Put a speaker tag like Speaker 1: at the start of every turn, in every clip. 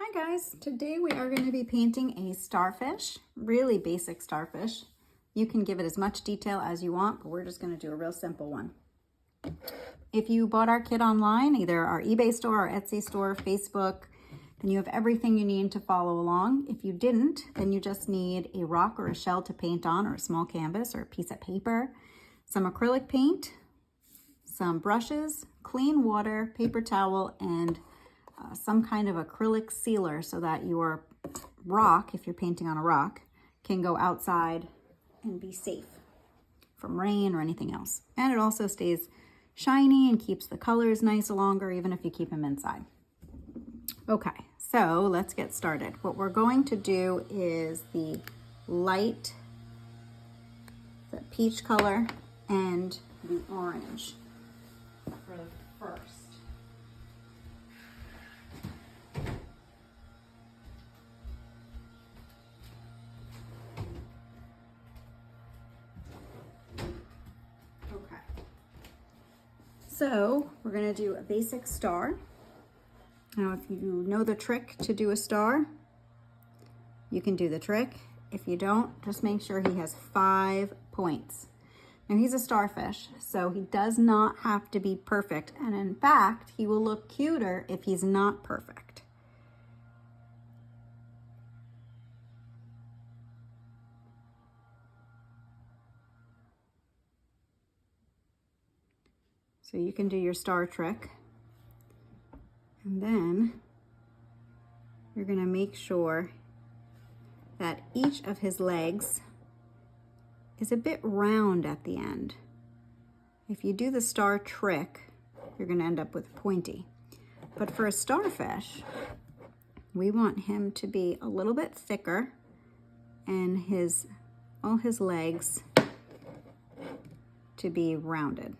Speaker 1: Hi guys, today we are going to be painting a starfish, really basic starfish. You can give it as much detail as you want, but we're just going to do a real simple one. If you bought our kit online, either our eBay store, our Etsy store, Facebook, then you have everything you need to follow along. If you didn't, then you just need a rock or a shell to paint on, or a small canvas or a piece of paper, some acrylic paint, some brushes, clean water, paper towel, and some kind of acrylic sealer so that your rock, if you're painting on a rock, can go outside and be safe from rain or anything else. And it also stays shiny and keeps the colors nice longer, even if you keep them inside. Okay, so let's get started. What we're going to do is the light, the peach color, and the orange for the first. So we're going to do a basic star. Now, if you know the trick to do a star, you can do the trick. If you don't, just make sure he has 5 points. Now, he's a starfish, so he does not have to be perfect. And in fact, he will look cuter if he's not perfect. So you can do your star trick. And then you're going to make sure that each of his legs is a bit round at the end. If you do the star trick, you're going to end up with pointy. But for a starfish, we want him to be a little bit thicker and all his legs to be rounded.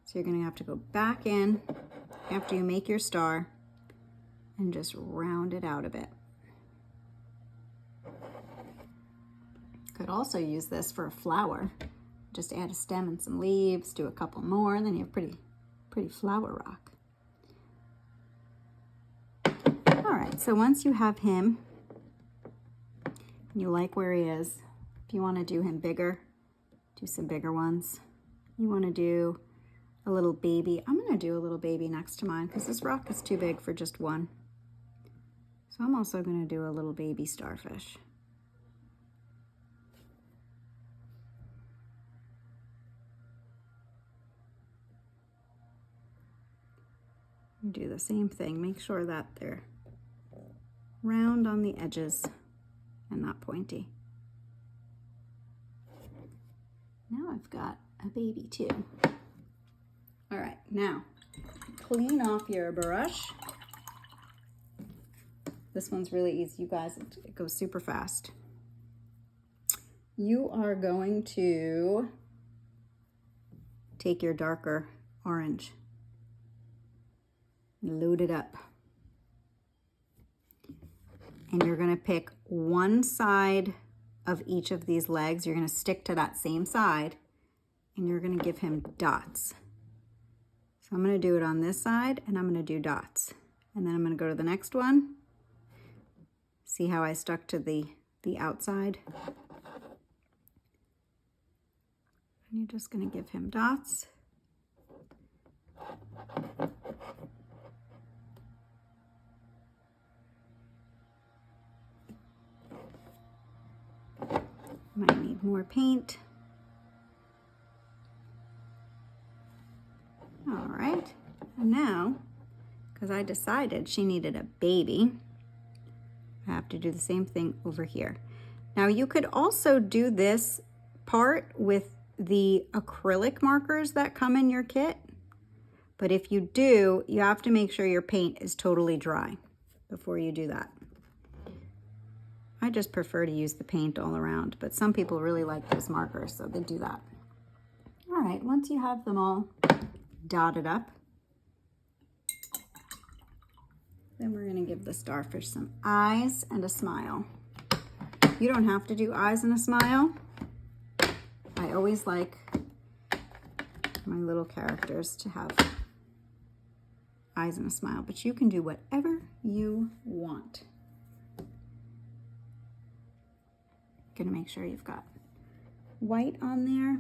Speaker 1: So you're going to have to go back in after you make your star and just round it out a bit. Could also use this for a flower. Just add a stem and some leaves, do a couple more, and then you have pretty flower rock. All right, so once you have him, and you like where he is, if you want to do him bigger, do some bigger ones. You want to do a little baby. I'm going to do a little baby next to mine because this rock is too big for just one. So I'm also going to do a little baby starfish. You do the same thing. Make sure that they're round on the edges and not pointy. Now I've got a baby too. All right, now clean off your brush. This one's really easy, you guys. It goes super fast. You are going to take your darker orange, load it up, and you're going to pick one side of each of these legs. You're going to stick to that same side, and you're going to give him dots. So I'm going to do it on this side, and I'm going to do dots. And then I'm going to go to the next one. See how I stuck to the outside? And you're just going to give him dots. Might need more paint. All right, and now, because I decided she needed a baby, I have to do the same thing over here. Now you could also do this part with the acrylic markers that come in your kit, but if you do, you have to make sure your paint is totally dry before you do that. I just prefer to use the paint all around, but some people really like those markers, so they do that. All right, once you have them all dotted up, then we're going to give the starfish some eyes and a smile. You don't have to do eyes and a smile. I always like my little characters to have eyes and a smile, but you can do whatever you want. Gonna make sure you've got white on there.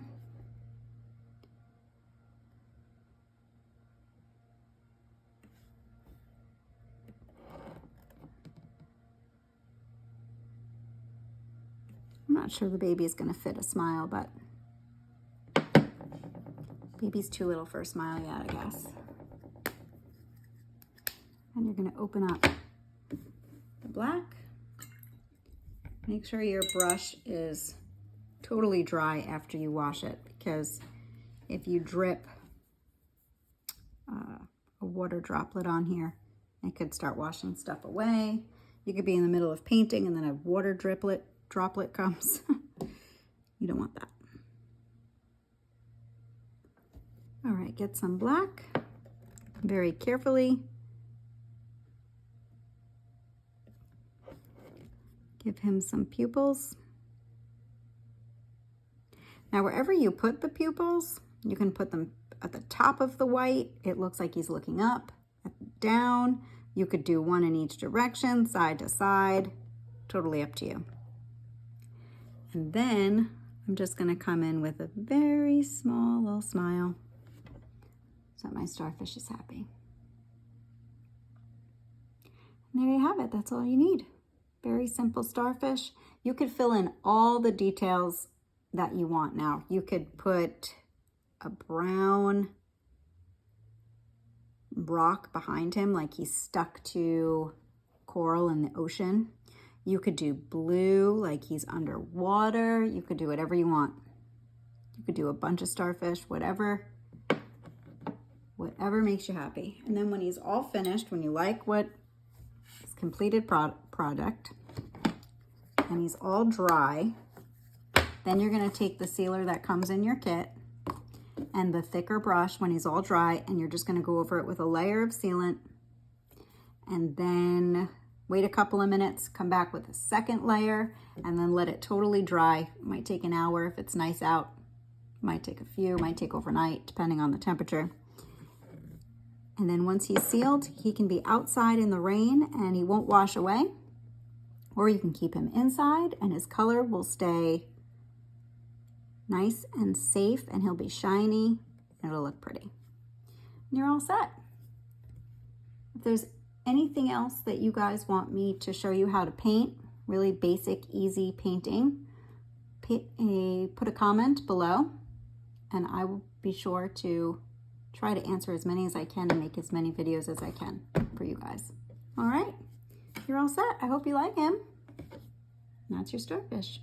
Speaker 1: I'm not sure the baby is gonna fit a smile, but baby's too little for a smile yet, I guess. And you're gonna open up the black. Make sure your brush is totally dry after you wash it, because if you drip a water droplet on here, it could start washing stuff away. You could be in the middle of painting and then a water droplet comes. You don't want that. All right, get some black very carefully. Give him some pupils. Now, wherever you put the pupils, you can put them at the top of the white. It looks like he's looking up, down. You could do one in each direction, side to side, totally up to you. And then I'm just gonna come in with a very small little smile so that my starfish is happy. And there you have it, that's all you need. Very simple starfish. You could fill in all the details that you want now. You could put a brown rock behind him like he's stuck to coral in the ocean. You could do blue like he's underwater. You could do whatever you want. You could do a bunch of starfish, whatever makes you happy. And then when he's all finished, when you like what his completed product, and he's all dry, then you're gonna take the sealer that comes in your kit and the thicker brush when he's all dry, and you're just gonna go over it with a layer of sealant, and then wait a couple of minutes, come back with a second layer, and then let it totally dry. It might take an hour if it's nice out. It might take a few, might take overnight, depending on the temperature. And then once he's sealed, he can be outside in the rain and he won't wash away. Or you can keep him inside and his color will stay nice and safe, and he'll be shiny and it'll look pretty. And you're all set. If there's anything else that you guys want me to show you how to paint, really basic, easy painting, put a comment below and I will be sure to try to answer as many as I can and make as many videos as I can for you guys. All right, you're all set. I hope you like him. And that's your starfish.